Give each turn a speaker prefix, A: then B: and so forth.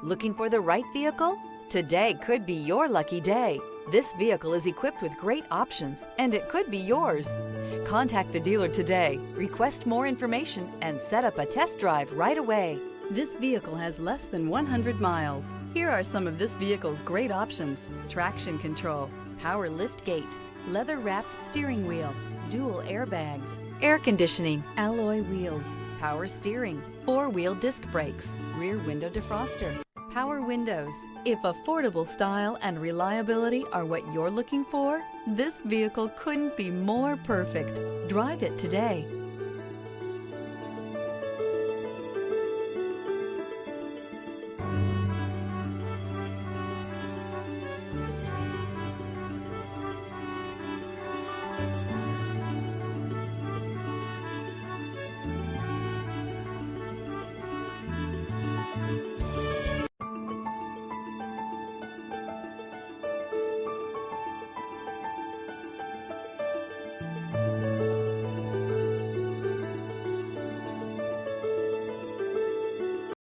A: Looking for the right vehicle? Today could be your lucky day. This vehicle is equipped with great options, and it could be yours. Contact the dealer today, request more information, and set up a test drive right away. This vehicle has less than 100 miles. Here are some of this vehicle's great options: traction control, power lift gate, leather-wrapped steering wheel, dual airbags, air conditioning, alloy wheels, power steering, four-wheel disc brakes, rear window defroster, power windows. If affordable style and reliability are what you're looking for, this vehicle couldn't be more perfect. Drive it today.